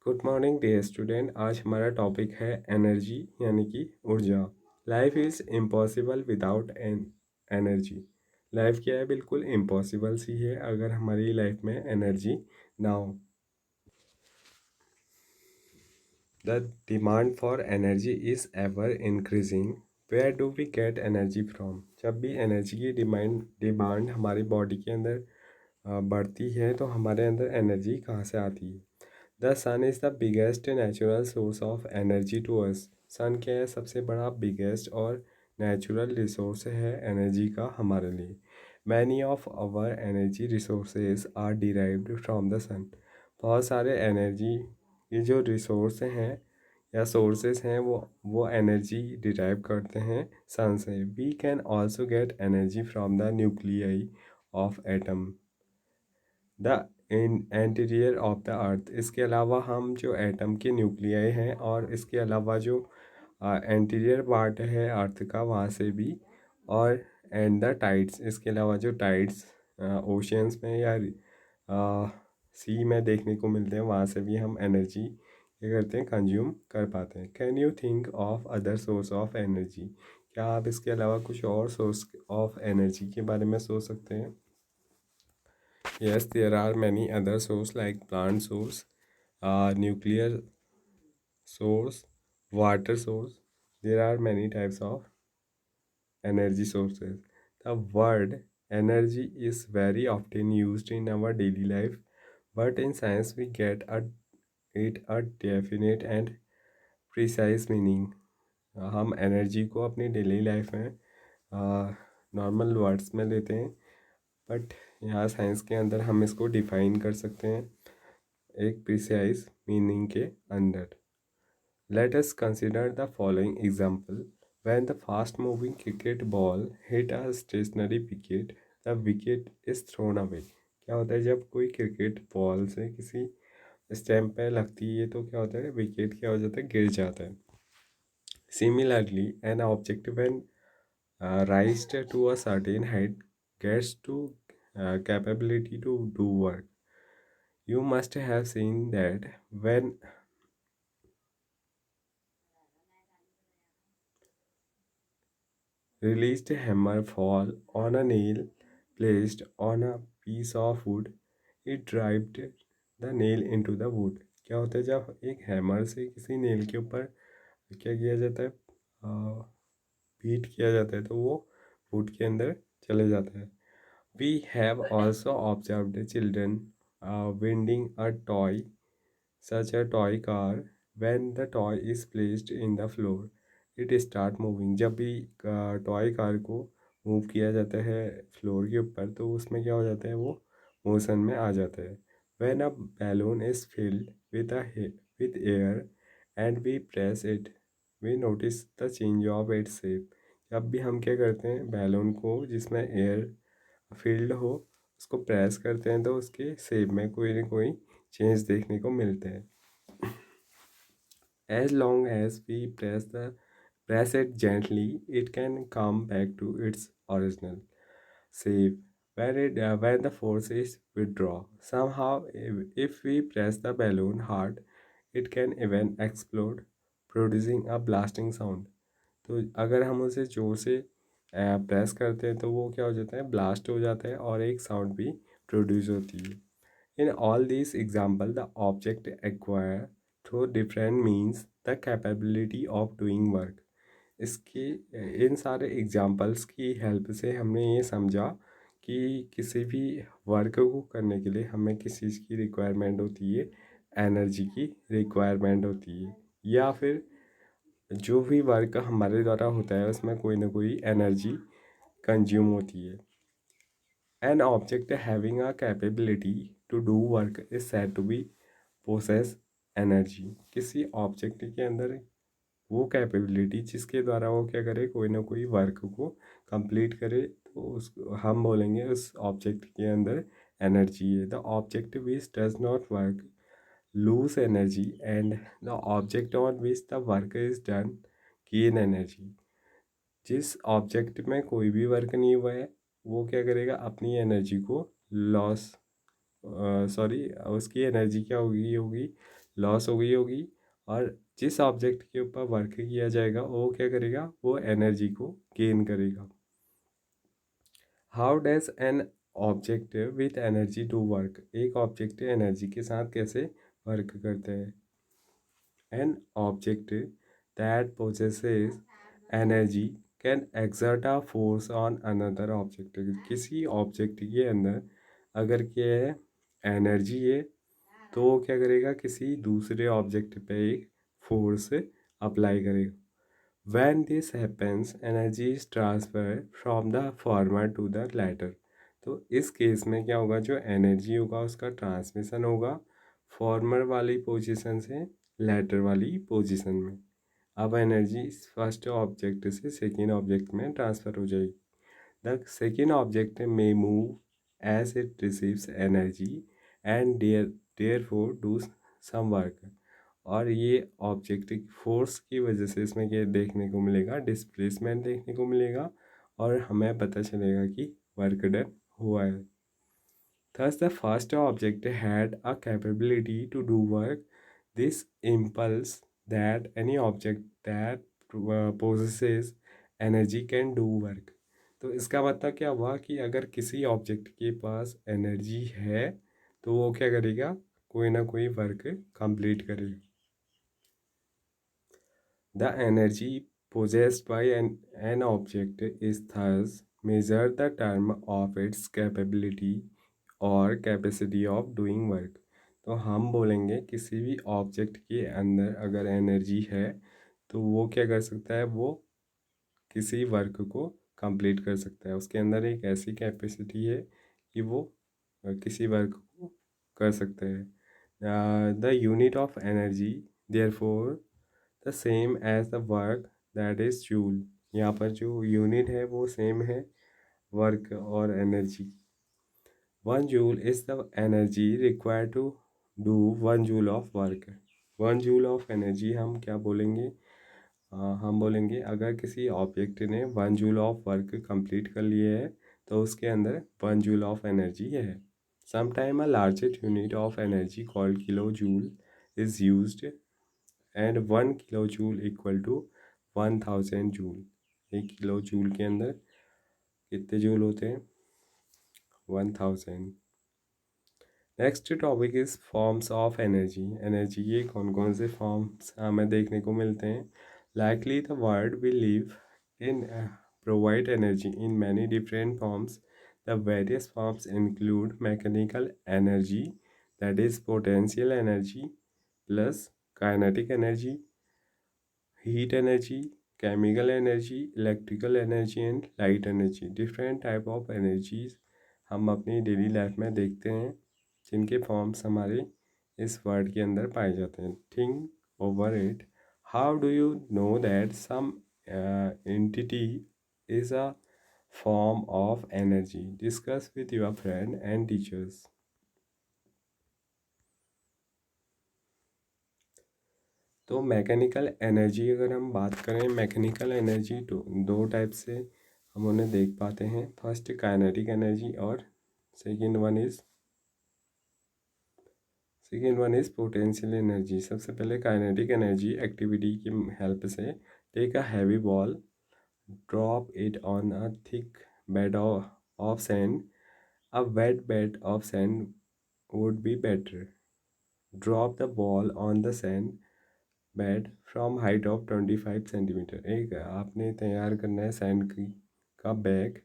Good morning dear student. आज हमारा topic है एनर्जी यानी कि ऊर्जा। Life is impossible without energy. Life क्या है, बिल्कुल इम्पॉसिबल सी है अगर हमारी लाइफ में एनर्जी ना हो। The demand for energy is ever increasing. Where do we get energy from? जब भी एनर्जी की डिमांड हमारी बॉडी के अंदर बढ़ती है तो हमारे अंदर एनर्जी कहाँ से आती है? The sun is the biggest natural source of energy to us. Sun क्या है? सबसे बड़ा बिगेस्ट और नेचुरल रिसोर्स है एनर्जी का हमारे लिए। Many of our energy resources are derived from the sun. बहुत सारे एनर्जी के जो रिसोर्स हैं या सोर्सेस हैं वो एनर्जी डिराइव करते हैं सन से। We can also get energy from the nuclei of atom, the interior of the earth. इसके अलावा हम जो एटम के न्यूक्लियाई हैं और इसके अलावा जो इंटीरियर पार्ट है अर्थ का वहाँ से भी, और एंड द टाइड्स। इसके अलावा जो टाइड्स ओशियंस में या सी में देखने को मिलते हैं वहाँ से भी हम एनर्जी क्या करते हैं, कंज्यूम कर पाते हैं। Can you think of other source of energy? क्या आप इसके अलावा कुछ और सोर्स ऑफ एनर्जी के बारे में सोच सकते हैं? Yes, there are many other sources like plant source, nuclear source, water source. There are many types of energy sources. The word energy is very often used in our daily life, but in science we get it a definite and precise meaning. हम energy को अपनी daily life में normal words में लेते हैं, but यहाँ science के अंदर हम इसको डिफाइन कर सकते हैं एक प्रिसाइज मीनिंग के अंदर। Let us consider the following example. When the fast moving cricket ball hit a stationary wicket, the wicket is thrown away. क्या होता है जब कोई क्रिकेट बॉल से किसी स्टैम्प पे लगती है तो क्या होता है, विकेट क्या हो जाता है, गिर जाता है। Similarly an object when raised to a certain height gets to capability to do work. You must have seen that when released hammer fall on a nail placed on a piece of wood, it drives the nail into the wood. क्या होता है जब एक hammer से किसी nail के ऊपर क्या किया जाता है, बीट किया जाता है तो वो वुड के अंदर चले जाता है। We have also observed children winding a toy, such a toy car. When the toy is placed in the floor, it start moving. जब भी टॉय कार को मूव किया जाता है फ्लोर के ऊपर तो उसमें क्या हो जाता है, वो मोशन में आ जाता है। When a balloon is filled with air and we press it, we notice the change of its shape. जब भी हम क्या करते हैं, बैलून को जिसमें एयर फील्ड हो उसको प्रेस करते हैं तो उसके शेप में कोई ना कोई चेंज देखने को मिलते हैं। As long as we press it gently, it can come back to its original shape when the force is withdraw. Somehow, if we press the balloon hard, it can even explode, producing a blasting sound. तो अगर हम उसे ज़ोर से press करते हैं तो वो क्या हो जाता है, ब्लास्ट हो जाता है और एक साउंड भी प्रोड्यूस होती है। In all this example the object acquire through different means the capability of doing work. इसकी इन सारे एग्जाम्पल्स की हेल्प से हमने ये समझा कि किसी भी वर्क को करने के लिए हमें किस चीज़ की रिक्वायरमेंट होती है, एनर्जी की रिक्वायरमेंट होती है, या फिर जो भी वर्क हमारे द्वारा होता है उसमें कोई ना कोई एनर्जी कंज्यूम होती है। An object having a capability to do work is said to be possess energy. किसी ऑब्जेक्ट के अंदर वो कैपेबिलिटी जिसके द्वारा वो क्या करे, कोई ना कोई वर्क को कंप्लीट करे, तो उसको हम बोलेंगे उस ऑब्जेक्ट के अंदर एनर्जी है। The object which does not work lose energy and the object on which the work is done gain energy। जिस ऑब्जेक्ट में कोई भी वर्क नहीं हुआ है वो क्या करेगा, अपनी एनर्जी को लॉस, सॉरी उसकी एनर्जी क्या होगी, लॉस हो गई होगी, और जिस ऑब्जेक्ट के ऊपर वर्क किया जाएगा वो क्या करेगा, वो एनर्जी को गेन करेगा। How does an object with energy do work? एक ऑब्जेक्ट एनर्जी के साथ कैसे वर्क करता है? An object that possesses energy can exert a force on another object. किसी ऑब्जेक्ट के अंदर अगर क्या है, एनर्जी है, तो वो क्या करेगा, किसी दूसरे ऑब्जेक्ट पे एक फोर्स अप्लाई करेगा। When this happens, energy is transferred from the former to the latter। तो इस केस में क्या होगा, जो एनर्जी होगा उसका ट्रांसमिशन होगा फॉर्मर वाली पोजीशन से लेटर वाली पोजीशन में। अब एनर्जी फर्स्ट ऑब्जेक्ट से सेकेंड ऑब्जेक्ट में ट्रांसफ़र हो जाएगी। The second object may move as it receives energy and therefore do some work। और ये ऑब्जेक्ट फोर्स की वजह से इसमें क्या देखने को मिलेगा, डिस्प्लेसमेंट देखने को मिलेगा, और हमें पता चलेगा कि वर्क डन हुआ है। Thus the first object had a capability to do work. This impulse that any object that possesses energy can do work। तो इसका मतलब क्या हुआ कि अगर किसी ऑब्जेक्ट के पास एनर्जी है तो वो क्या करेगा, कोई ना कोई वर्क कंप्लीट करेगा। The energy possessed by an object is thus measured the term of its capability और कैपेसिटी ऑफ डूइंग वर्क। तो हम बोलेंगे किसी भी ऑब्जेक्ट के अंदर अगर एनर्जी है तो वो क्या कर सकता है, वो किसी वर्क को कंप्लीट कर सकता है। उसके अंदर एक ऐसी कैपेसिटी है कि वो किसी वर्क को कर सकता है। The unit of energy therefore the same as the work that is joule. यहाँ पर जो यूनिट है वो सेम है वर्क और energy. 1 joule is the energy required to do 1 joule of work। 1 joule of energy हम क्या बोलेंगे, हम बोलेंगे अगर किसी ऑब्जेक्ट ने 1 joule of वर्क कंप्लीट कर लिए है तो उसके अंदर 1 joule of एनर्जी है। Sometime a larger unit of energy called kilojoule is used and 1 kilojoule equal to 1000 joule। 1 kilojoule के अंदर कितने जूल होते हैं, 1000। Next topic is forms of energy. Energy के कौन कौन से फॉर्म्स हमें देखने को मिलते हैं। Likely the world we live in provide energy in many different forms. The various forms include mechanical energy that is potential energy plus kinetic energy, heat energy, chemical energy, electrical energy and light energy. Different type of energies हम अपनी daily life में देखते हैं जिनके forms हमारे इस word के अंदर पाए जाते हैं। Think over it. How do you know that some entity is a form of energy? Discuss with your friend and teachers. तो मैकेनिकल एनर्जी अगर हम बात करें, मैकेनिकल एनर्जी दो टाइप से हम उन्हें देख पाते हैं। फर्स्ट काइनेटिक एनर्जी और second one is potential energy. सबसे पहले काइनेटिक एनर्जी एक्टिविटी की हेल्प से take a heavy ball, drop it on a thick bed of sand. A wet bed of sand would be better. Drop the ball on the sand bed from height of 25 centimetre. एक आपने तैयार करना है sand की का bag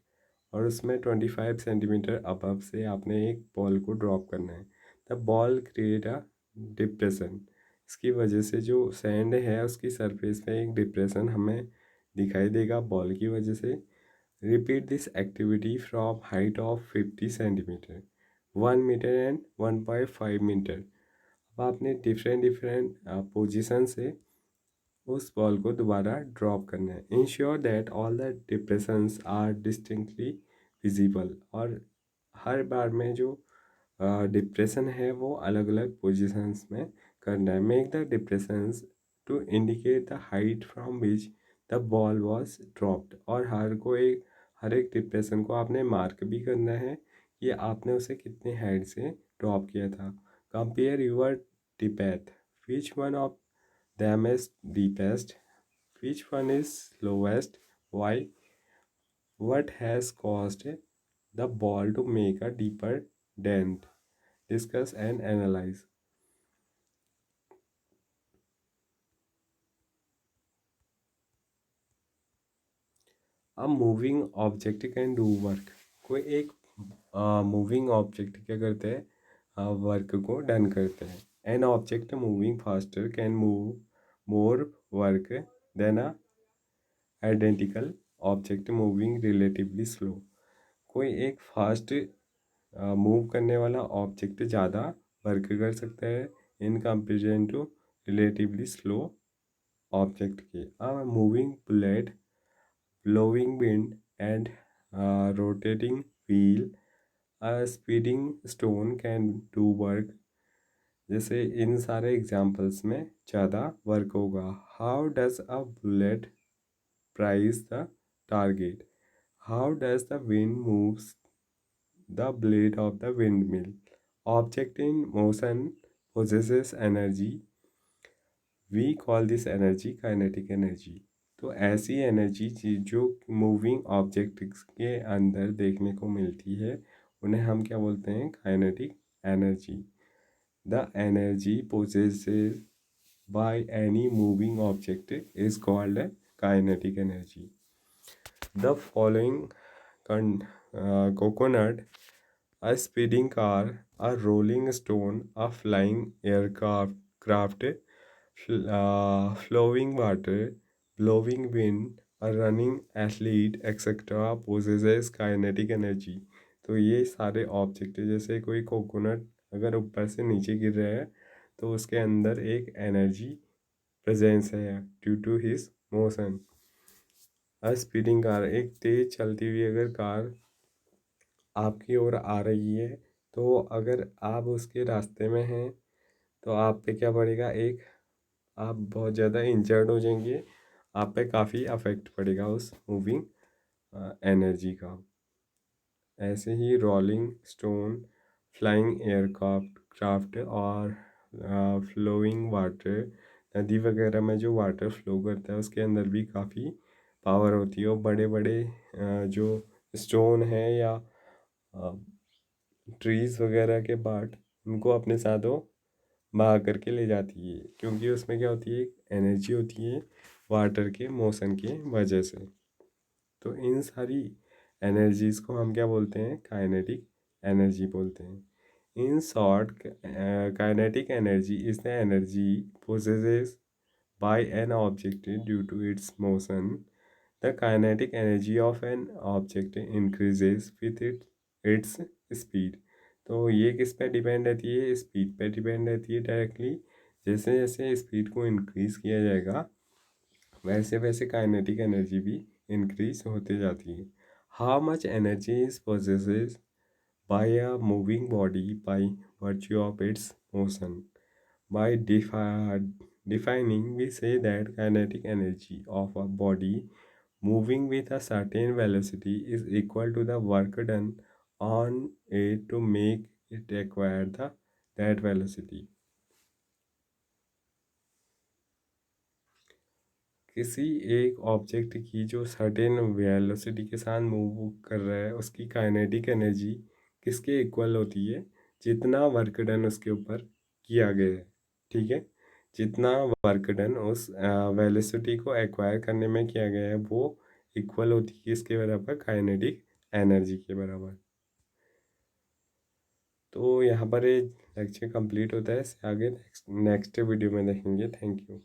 और उसमें 25 centimetre above से आपने एक बॉल को ड्रॉप करना है। The ball create a depression. इसकी वजह से जो सैंड है उसकी सरफेस पे एक डिप्रेशन हमें दिखाई देगा बॉल की वजह से। Repeat this activity from height of 50 centimetre, 1 metre and 1.5 metre. अब आपने डिफरेंट पोजीशन से उस बॉल को दोबारा ड्रॉप करना है। Ensure that all the depressions are distinctly visible. और हर बार में जो डिप्रेशन है वो अलग अलग पोजीशंस में करना है। Make the depressions to indicate the height from which the ball was dropped. और हर एक डिप्रेशन को आपने मार्क भी करना है कि आपने उसे कितने हाइट से ड्रॉप किया था। Compare your depth Which one of them is deepest? Which one is lowest? Why? What has caused the ball to make a deeper dent? Discuss and analyze. A moving object can do work. कोई एक moving object क्या करते हैं, work को done करते हैं। An object moving faster can move more work than a identical object moving relatively slow. कोई एक फास्ट मूव करने वाला ऑब्जेक्ट ज़्यादा वर्क कर सकता है in comparison to relatively slow object के। A moving bullet, blowing wind and rotating wheel, a speeding stone can do work। जैसे इन सारे एग्जाम्पल्स में ज़्यादा वर्क होगा। How does a bullet pierce the target? How does the wind moves the blade of the windmill? Object in motion possesses energy, we call this energy kinetic energy. तो ऐसी energy जो moving object के अंदर देखने को मिलती है उन्हें हम क्या बोलते हैं, kinetic energy. The energy possesses by any moving object is called kinetic energy. The following coconut, a speeding car, a rolling stone, a flying aircraft, flowing water, blowing wind, a running athlete, etc. possesses kinetic energy। तो ये सारे object जैसे कोई coconut अगर ऊपर से नीचे गिर रहा है तो उसके अंदर एक एनर्जी प्रेजेंस है due to his motion. A speeding car, एक तेज चलती हुई अगर कार आपकी ओर आ रही है तो अगर आप उसके रास्ते में हैं तो आप पे क्या पड़ेगा, एक आप बहुत ज़्यादा इंजर्ड हो जाएंगे, आप पे काफ़ी अफेक्ट पड़ेगा उस मूविंग एनर्जी का। ऐसे ही rolling stone, flying aircraft craft और फ्लोइंग वाटर, नदी वगैरह में जो वाटर फ्लो करता है उसके अंदर भी काफ़ी पावर होती है और बड़े बड़े जो स्टोन है या ट्रीज़ वगैरह के पार्ट उनको अपने साथ वो बहा करके ले जाती है क्योंकि उसमें क्या होती है, एक एनर्जी होती है वाटर के मोशन की वजह से। तो इन सारी एनर्जीज़ को हम क्या बोलते हैं, काइनेटिक एनर्जी बोलते हैं। In short, kinetic energy is the energy possesses by an object due to its motion. The kinetic energy of an object increases with its speed. तो ये किस पे डिपेंड रहती है, स्पीड पे डिपेंड रहती है डायरेक्टली। जैसे जैसे स्पीड को इंक्रीज़ किया जाएगा वैसे वैसे काइनेटिक एनर्जी भी इंक्रीज होते जाती है। How much energy is possesses by a moving body by virtue of its motion. By defining we say that kinetic energy of a body moving with a certain velocity is equal to the work done on it to make it acquire that velocity। किसी एक object की जो certain velocity के साथ move कर रहा है उसकी काइनेटिक एनर्जी किसके इक्वल होती है, जितना वर्क डन उसके ऊपर किया गया है। ठीक है, जितना वर्क डन उस वेलोसिटी को एक्वायर करने में किया गया है वो इक्वल होती है किसके बराबर, काइनेटिक एनर्जी के बराबर। तो यहाँ पर ये लेक्चर कंप्लीट होता है, इससे आगे नेक्स्ट वीडियो में देखेंगे। Thank you.